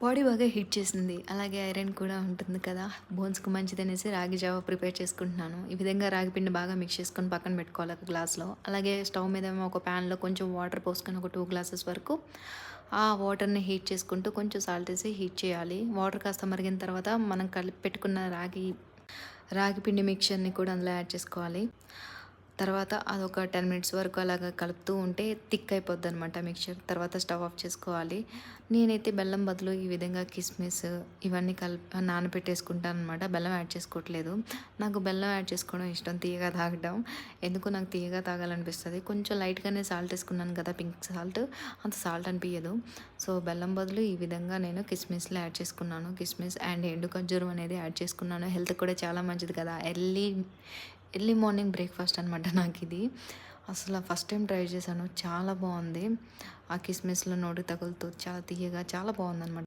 Body బాగా heat చేసింది. అలాగే ఐరన్ కూడా ఉంటుంది కదా! బోన్స్‌కి మంచిదనేసి రాగి జావ ప్రిపేర్ చేసుకుంటున్నాను. ఈ విధంగా రాగి పిండి బాగా మిక్స్ చేసుకొని పక్కన పెట్టుకోవాలి ఒక గ్లాస్‌లో. అలాగే స్టవ్ మీదేమో ఒక ప్యాన్‌లో కొంచెం వాటర్ పోసుకొని ఒక 2 గ్లాసెస్ వరకు ఆ వాటర్‌ని హీట్ చేసుకుంటూ కొంచెం సాల్ట్ ఏసి హీట్ చేయాలి. వాటర్ కాస్త మరిగిన తర్వాత మనం కలిపి పెట్టుకున్న రాగి పిండి మిక్చర్‌ని కూడా అందులో యాడ్ చేసుకోవాలి. తర్వాత అదొక 10 మినిట్స్ వరకు అలాగా కలుపుతూ ఉంటే థిక్ అయిపోద్దనమాట మిక్చర్. తర్వాత స్టవ్ ఆఫ్ చేసుకోవాలి. నేనైతే బెల్లం బదులు ఈ విధంగా కిస్మిస్ ఇవన్నీ నానబెట్టేసుకుంటాననమాట. బెల్లం యాడ్ చేసుకోవట్లేదు. నాకు బెల్లం యాడ్ చేసుకోవడం ఇష్టం తీయగా తాగడం. ఎందుకో నాకు తీయగా తాగాలనిపిస్తది. కొంచెం లైట్‌గానే సాల్ట్ ఏసుకున్నాను కదా! Pink salt. అంత సాల్ట్ అనిపియదు. సో, బెల్లం బదులు ఈ విధంగా నేను కిస్మిస్‌లు యాడ్ చేసుకున్నాను. కిస్మిస్ అండ్ ఎండు ఖర్జూరం అనేది యాడ్ చేసుకున్నాను. హెల్త్‌కి కూడా చాలా మంచిది కదా! ఎర్లీ మార్నింగ్ బ్రేక్‌ఫాస్ట్ అనమాట నాకిది. అసల ఫస్ట్ టైం ట్రై చేశాను. చాలా బావుంది. ఆ కిస్మిస్‌లో నోటికి తగులుతూ చాలా తియ్యగా చాలా బావుందనమాట.